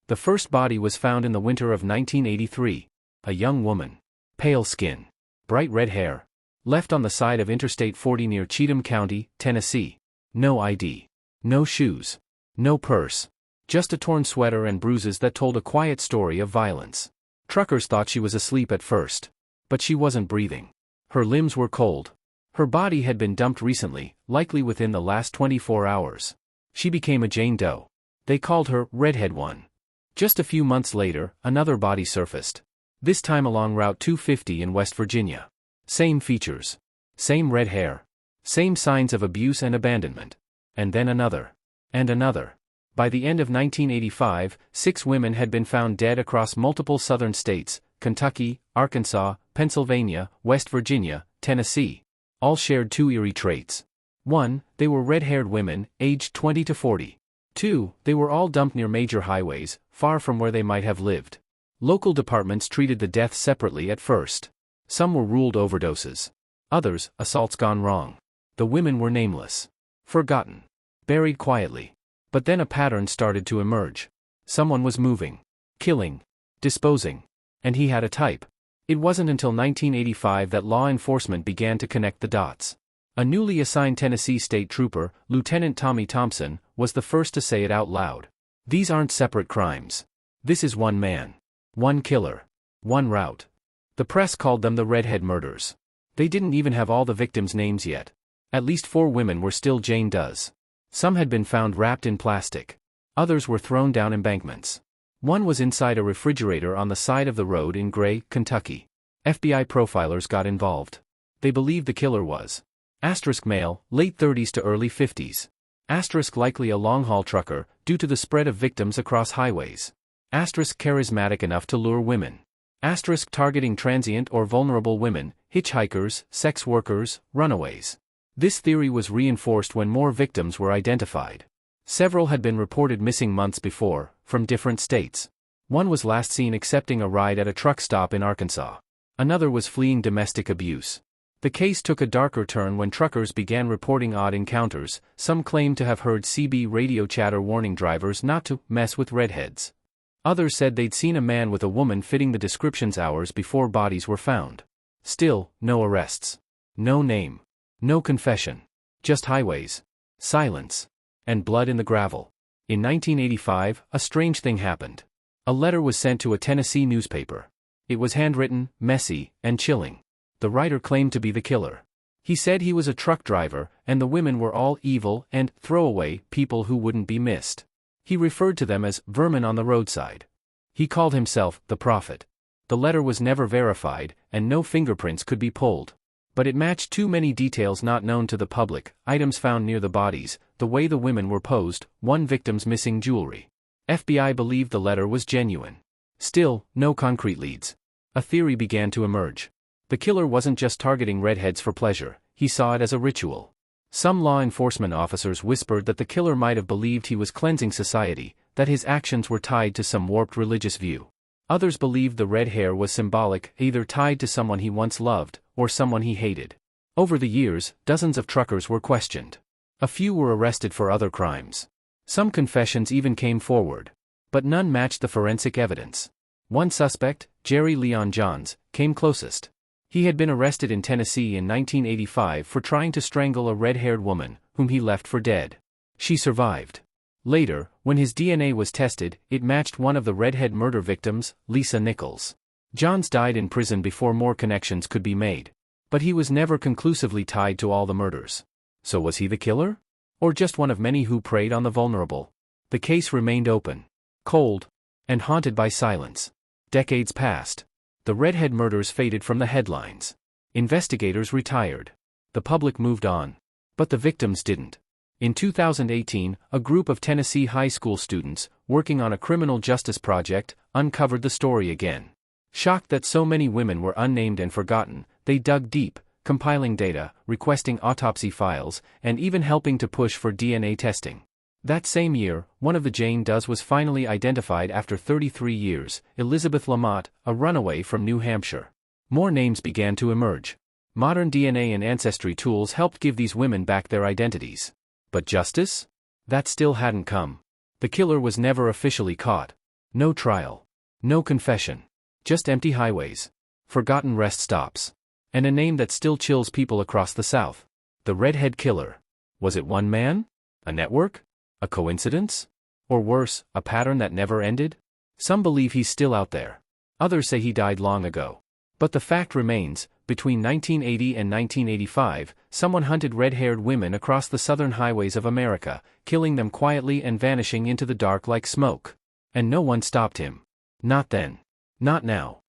The first body was found in the winter of 1983. A young woman. Pale skin. Bright red hair. Left on the side of Interstate 40 near Cheatham County, Tennessee. No ID. No shoes. No purse. Just a torn sweater and bruises that told a quiet story of violence. Truckers thought she was asleep at first. But she wasn't breathing. Her limbs were cold. Her body had been dumped recently, likely within the last 24 hours. She became a Jane Doe. They called her Redhead 1. Just a few months later, another body surfaced. This time along Route 250 in West Virginia. Same features. Same red hair. Same signs of abuse and abandonment. And then another. And another. By the end of 1985, 6 women had been found dead across multiple southern states: Kentucky, Arkansas, Pennsylvania, West Virginia, Tennessee. All shared 2 eerie traits. 1. They were red-haired women, aged 20 to 40. 2. They were all dumped near major highways, far from where they might have lived. Local departments treated the deaths separately at first. Some were ruled overdoses. Others, assaults gone wrong. The women were nameless. Forgotten. Buried quietly. But then a pattern started to emerge. Someone was moving. Killing. Disposing. And he had a type. It wasn't until 1985 that law enforcement began to connect the dots. A newly assigned Tennessee State Trooper, Lieutenant Tommy Thompson, was the first to say it out loud. These aren't separate crimes. This is one man. One killer. One route. The press called them the Redhead murders. They didn't even have all the victims' names yet. At least 4 women were still Jane Does. Some had been found wrapped in plastic. Others were thrown down embankments. One was inside a refrigerator on the side of the road in Gray, Kentucky. FBI profilers got involved. They believed the killer was male, late 30s to early 50s. Likely a long-haul trucker, due to the spread of victims across highways. Charismatic enough to lure women. Targeting transient or vulnerable women, hitchhikers, sex workers, runaways. This theory was reinforced when more victims were identified. Several had been reported missing months before, from different states. One was last seen accepting a ride at a truck stop in Arkansas. Another was fleeing domestic abuse. The case took a darker turn when truckers began reporting odd encounters. Some claimed to have heard CB radio chatter warning drivers not to mess with redheads. Others said they'd seen a man with a woman fitting the descriptions hours before bodies were found. Still, no arrests. No name. No confession. Just highways. Silence. And blood in the gravel. In 1985, a strange thing happened. A letter was sent to a Tennessee newspaper. It was handwritten, messy, and chilling. The writer claimed to be the killer. He said he was a truck driver, and the women were all evil and throwaway people who wouldn't be missed. He referred to them as vermin on the roadside. He called himself the Prophet. The letter was never verified, and no fingerprints could be pulled. But it matched too many details not known to the public: items found near the bodies, the way the women were posed, one victim's missing jewelry. FBI believed the letter was genuine. Still, no concrete leads. A theory began to emerge. The killer wasn't just targeting redheads for pleasure, he saw it as a ritual. Some law enforcement officers whispered that the killer might have believed he was cleansing society, that his actions were tied to some warped religious view. Others believed the red hair was symbolic, either tied to someone he once loved, or someone he hated. Over the years, dozens of truckers were questioned. A few were arrested for other crimes. Some confessions even came forward. But none matched the forensic evidence. One suspect, Jerry Leon Johns, came closest. He had been arrested in Tennessee in 1985 for trying to strangle a red-haired woman, whom he left for dead. She survived. Later, when his DNA was tested, it matched one of the Redhead murder victims, Lisa Nichols. Johns died in prison before more connections could be made. But he was never conclusively tied to all the murders. So was he the killer? Or just one of many who preyed on the vulnerable? The case remained open, cold, and haunted by silence. Decades passed. The Redhead murders faded from the headlines. Investigators retired. The public moved on. But the victims didn't. In 2018, a group of Tennessee high school students, working on a criminal justice project, uncovered the story again. Shocked that so many women were unnamed and forgotten, they dug deep, compiling data, requesting autopsy files, and even helping to push for DNA testing. That same year, one of the Jane Does was finally identified after 33 years, Elizabeth Lamott, a runaway from New Hampshire. More names began to emerge. Modern DNA and ancestry tools helped give these women back their identities. But justice? That still hadn't come. The killer was never officially caught. No trial. No confession. Just empty highways. Forgotten rest stops. And a name that still chills people across the South. The Redhead Killer. Was it one man? A network? A coincidence? Or worse, a pattern that never ended? Some believe he's still out there. Others say he died long ago. But the fact remains, between 1980 and 1985, someone hunted red-haired women across the southern highways of America, killing them quietly and vanishing into the dark like smoke. And no one stopped him. Not then. Not now.